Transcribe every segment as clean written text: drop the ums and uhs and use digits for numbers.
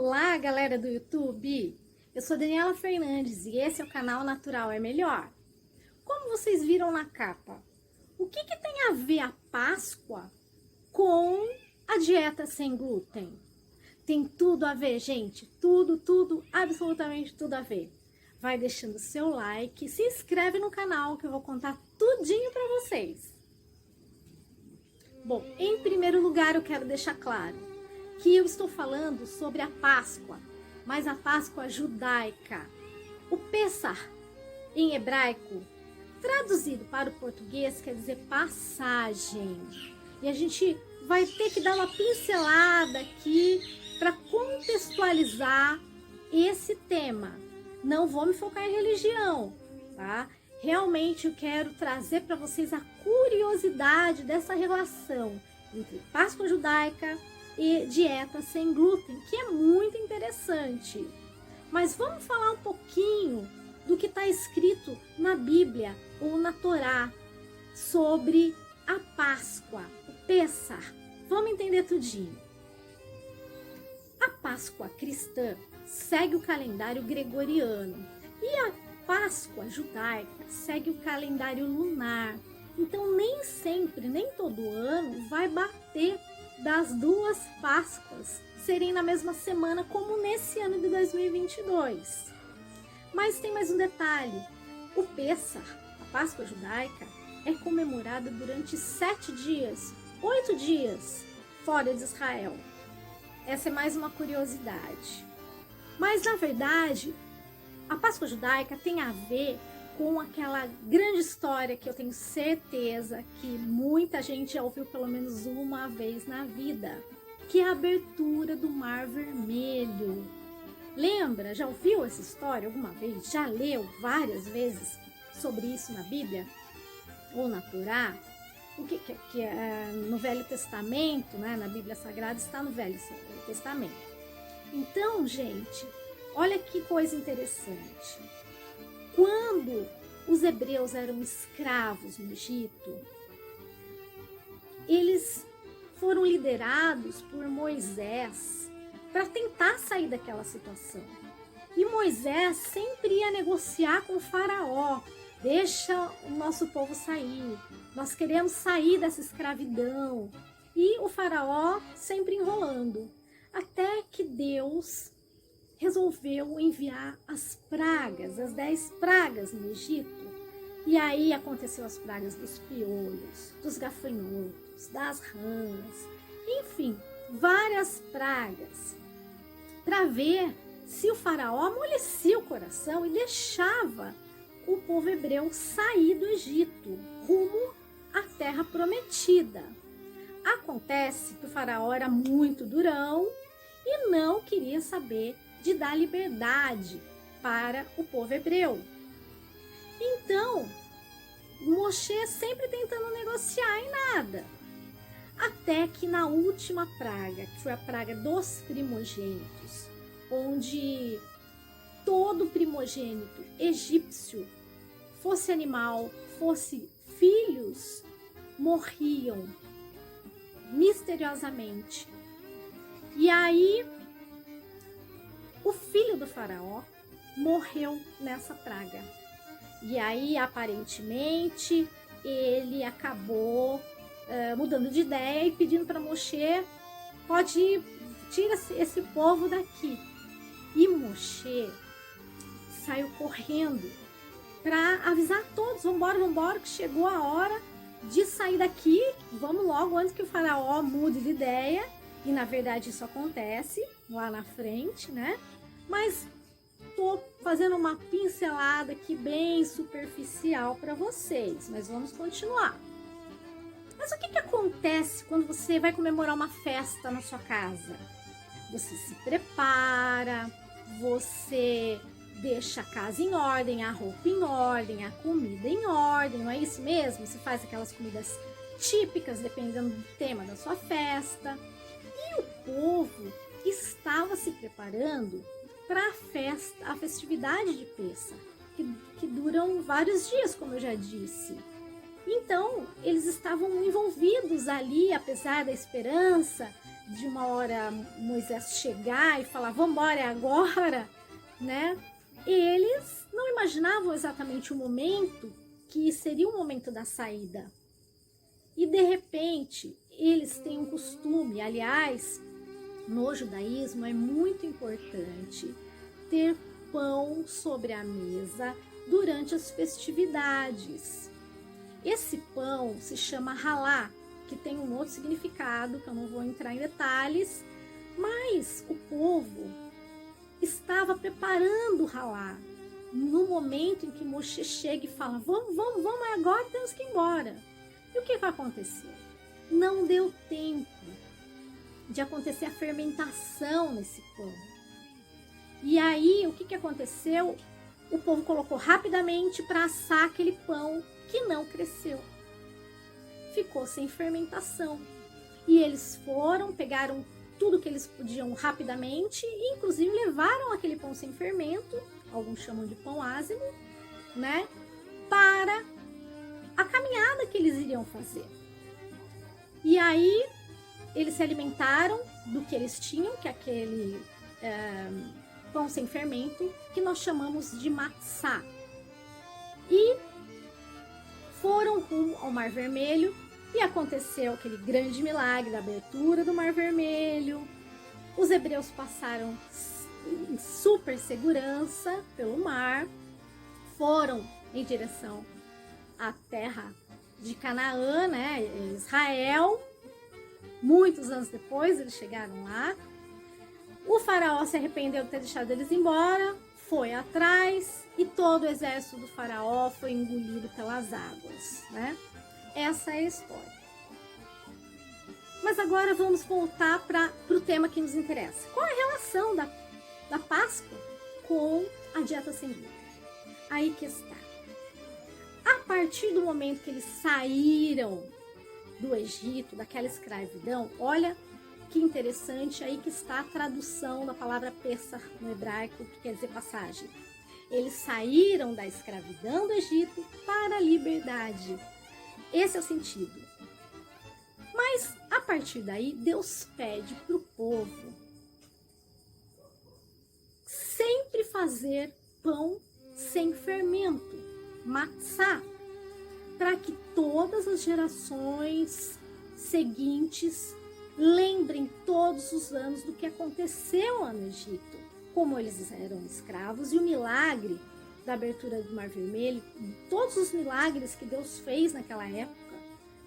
Olá, galera do YouTube! Eu sou Daniela Fernandes e esse é o canal Natural é Melhor. Como vocês viram na capa, o que tem a ver a Páscoa com a dieta sem glúten? Tem tudo a ver, gente. Tudo, absolutamente tudo a ver. Vai deixando seu like, se inscreve no canal que eu vou contar tudinho pra vocês. Bom, em primeiro lugar eu quero deixar claro que eu estou falando sobre a Páscoa, mas a Páscoa judaica. O Pessah, em hebraico, traduzido para o português, quer dizer passagem. E a gente vai ter que dar uma pincelada aqui para contextualizar esse tema. Não vou me focar em religião, tá? Realmente eu quero trazer para vocês a curiosidade dessa relação entre Páscoa judaica e dieta sem glúten, que é muito interessante. Mas vamos falar um pouquinho do que está escrito na Bíblia ou na Torá sobre a Páscoa, o Pessah. Vamos entender tudinho. A Páscoa cristã segue o calendário gregoriano e a Páscoa judaica segue o calendário lunar. Então nem sempre, nem todo ano vai bater das duas Páscoas serem na mesma semana, como nesse ano de 2022. Mas tem mais um detalhe: o Pessah, a Páscoa judaica, é comemorada durante 7 dias, 8 dias fora de Israel. Essa é mais uma curiosidade. Mas na verdade, a Páscoa judaica tem a ver com aquela grande história que eu tenho certeza que muita gente já ouviu pelo menos uma vez na vida, que é a abertura do Mar Vermelho. Lembra? Já ouviu essa história alguma vez? Já leu várias vezes sobre isso na Bíblia ou na Torá? O que é no Velho Testamento, né? Na Bíblia Sagrada está no Velho Testamento. Então, gente, olha que coisa interessante. Quando os hebreus eram escravos no Egito, eles foram liderados por Moisés para tentar sair daquela situação. E Moisés sempre ia negociar com o faraó: deixa o nosso povo sair, nós queremos sair dessa escravidão. E o faraó sempre enrolando, até que Deus resolveu enviar as pragas, as 10 pragas no Egito. E aí aconteceu as pragas dos piolhos, dos gafanhotos, das rãs, enfim, várias pragas, para ver se o faraó amolecia o coração e deixava o povo hebreu sair do Egito, rumo à terra prometida. Acontece que o faraó era muito durão e não queria saber de dar liberdade para o povo hebreu. Então, Moshe sempre tentando negociar e nada. Até que na última praga, que foi a praga dos primogênitos, onde todo primogênito egípcio, fosse animal, fosse filhos, morriam misteriosamente. E aí o filho do faraó morreu nessa praga. E aí, aparentemente, ele acabou mudando de ideia e pedindo para Moshe: tira esse povo daqui. E Moshe saiu correndo para avisar todos: vambora, que chegou a hora de sair daqui, vamos logo antes que o faraó mude de ideia. E na verdade isso acontece lá na frente, né? Mas tô fazendo uma pincelada aqui bem superficial para vocês, mas vamos continuar. Mas o que acontece quando você vai comemorar uma festa na sua casa? Você se prepara, você deixa a casa em ordem, a roupa em ordem, a comida em ordem, não é isso mesmo? Você faz aquelas comidas típicas dependendo do tema da sua festa. E o povo estava se preparando para a festividade de Pessah, que duram vários dias, como eu já disse. Então, eles estavam envolvidos ali, apesar da esperança de uma hora Moisés chegar e falar, vamos embora, é agora, né? Eles não imaginavam exatamente o momento que seria o momento da saída. E de repente, eles têm um costume, aliás, no judaísmo é muito importante ter pão sobre a mesa durante as festividades. Esse pão se chama halá, que tem um outro significado, que eu não vou entrar em detalhes, mas o povo estava preparando o halá no momento em que Moshe chega e fala, vamos, agora temos que ir embora. E o que vai acontecer? Não deu tempo de acontecer a fermentação nesse pão. E aí, o que aconteceu? O povo colocou rapidamente para assar aquele pão que não cresceu. Ficou sem fermentação. E eles foram, pegaram tudo que eles podiam rapidamente e inclusive levaram aquele pão sem fermento, alguns chamam de pão ázimo, né? Para a caminhada que eles iriam fazer. E aí, eles se alimentaram do que eles tinham, que é aquele pão sem fermento, que nós chamamos de matzá. E foram rumo ao Mar Vermelho e aconteceu aquele grande milagre da abertura do Mar Vermelho. Os hebreus passaram em super segurança pelo mar, foram em direção à terra de Canaã, né, Israel. Muitos anos depois eles chegaram lá. O faraó se arrependeu de ter deixado eles embora, foi atrás e todo o exército do faraó foi engolido pelas águas, né? Essa é a história. Mas agora vamos voltar para o tema que nos interessa. Qual é a relação da Páscoa com a dieta sem glúten? Aí que está. A partir do momento que eles saíram do Egito, daquela escravidão, olha que interessante, aí que está a tradução da palavra Pessah no hebraico, que quer dizer passagem. Eles saíram da escravidão do Egito para a liberdade. Esse é o sentido. Mas, a partir daí, Deus pede para o povo sempre fazer pão sem fermento, matzá, para que todas as gerações seguintes lembrem todos os anos do que aconteceu lá no Egito, como eles eram escravos e o milagre da abertura do Mar Vermelho, todos os milagres que Deus fez naquela época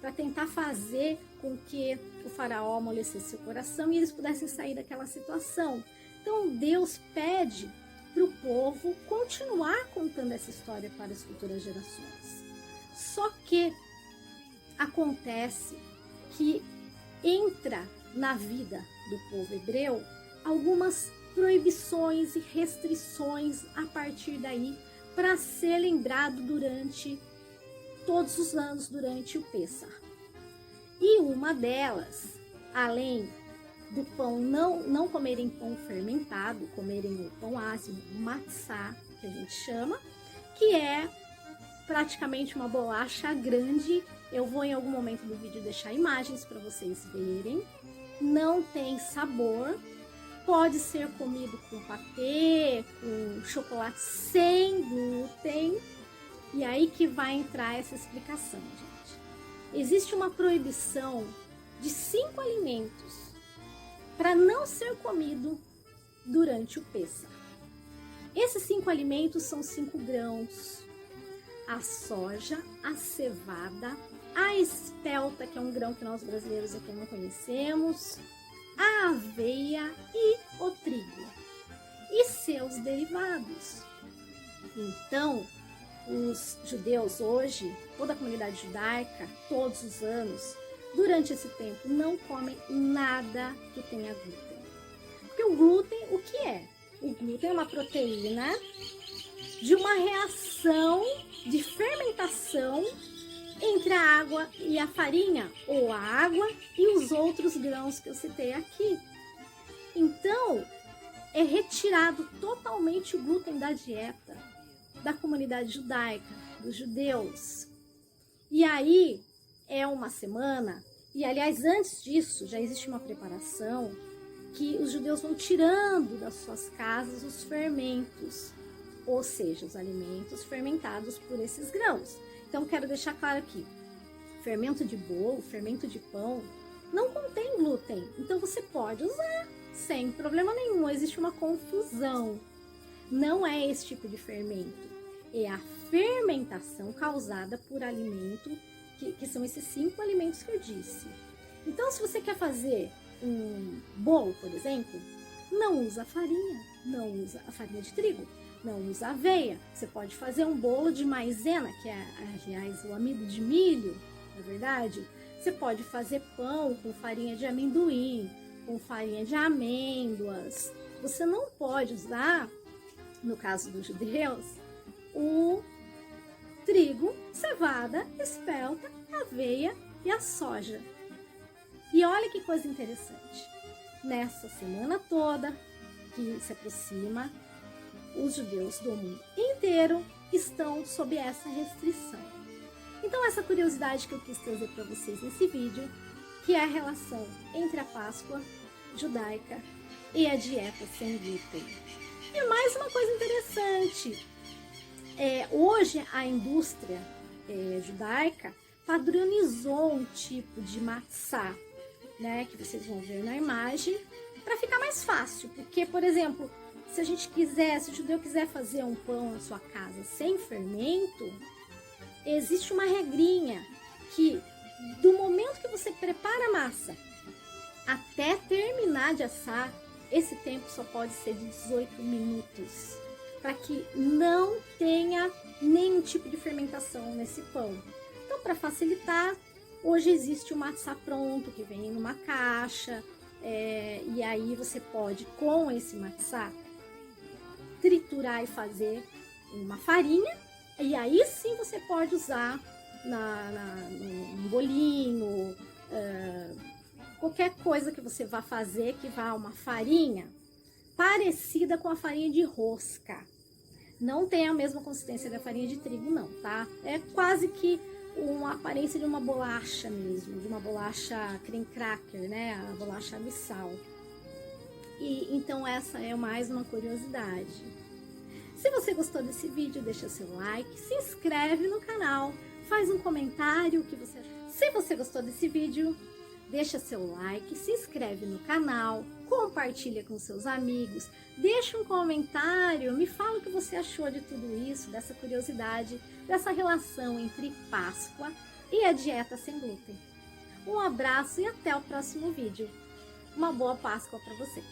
para tentar fazer com que o faraó amolecesse o coração e eles pudessem sair daquela situação. Então Deus pede para o povo continuar contando essa história para as futuras gerações. Só que acontece que entra na vida do povo hebreu algumas proibições e restrições a partir daí para ser lembrado durante todos os anos durante o Pessah. E uma delas, além do pão não comerem pão fermentado, comerem o pão ázimo, matzá, que a gente chama, que é praticamente uma bolacha grande. Eu vou em algum momento do vídeo deixar imagens para vocês verem. Não tem sabor, pode ser comido com patê, com chocolate sem glúten. E aí que vai entrar essa explicação, gente. Existe uma proibição de 5 alimentos para não ser comido durante o Pessah. Esses 5 alimentos são 5 grãos: a soja, a cevada, a espelta, que é um grão que nós brasileiros aqui não conhecemos, a aveia e o trigo e seus derivados. Então, os judeus hoje, toda a comunidade judaica, todos os anos, durante esse tempo, não comem nada que tenha glúten. Porque o glúten, o que é? O glúten é uma proteína de uma reação de fermentação entre a água e a farinha, ou a água e os outros grãos que eu citei aqui. Então, é retirado totalmente o glúten da dieta da comunidade judaica, dos judeus. E aí é uma semana E aliás, antes disso, já existe uma preparação que os judeus vão tirando das suas casas os fermentos, ou seja, os alimentos fermentados por esses grãos. Então, quero deixar claro aqui, fermento de bolo, fermento de pão, não contém glúten. Então, você pode usar sem problema nenhum. Existe uma confusão. Não é esse tipo de fermento. É a fermentação causada por alimento, que são esses 5 alimentos que eu disse. Então, se você quer fazer um bolo, por exemplo, não usa farinha, não usa a farinha de trigo, não usa aveia. Você pode fazer um bolo de maisena, que é, aliás, o amido de milho, na verdade. Você pode fazer pão com farinha de amendoim, com farinha de amêndoas. Você não pode usar, no caso dos judeus, o trigo, cevada, espelta, aveia e a soja. E olha que coisa interessante. Nessa semana toda que se aproxima, os judeus do mundo inteiro estão sob essa restrição. Então, essa curiosidade que eu quis trazer para vocês nesse vídeo, que é a relação entre a Páscoa judaica e a dieta sem glúten. E mais uma coisa interessante, hoje a indústria judaica padronizou um tipo de matzá, né, que vocês vão ver na imagem, para ficar mais fácil, porque, por exemplo, se o judeu quiser fazer um pão na sua casa sem fermento, existe uma regrinha que do momento que você prepara a massa até terminar de assar, esse tempo só pode ser de 18 minutos, para que não tenha nenhum tipo de fermentação nesse pão. Então, para facilitar, hoje existe o matzá pronto, que vem numa caixa, e aí você pode, com esse matzá, triturar e fazer uma farinha, e aí sim você pode usar num bolinho, qualquer coisa que você vá fazer que vá uma farinha parecida com a farinha de rosca. Não tem a mesma consistência da farinha de trigo, não, tá? É quase que uma aparência de uma bolacha mesmo, de uma bolacha cream cracker, né? A bolacha abissal. E então essa é mais uma curiosidade. Se você gostou desse vídeo, deixa seu like, se inscreve no canal, faz um comentário o que você achou. Se você gostou desse vídeo, deixa seu like, se inscreve no canal, compartilha com seus amigos, deixa um comentário, me fala o que você achou de tudo isso, dessa curiosidade, dessa relação entre Páscoa e a dieta sem glúten. Um abraço e até o próximo vídeo. Uma boa Páscoa para você!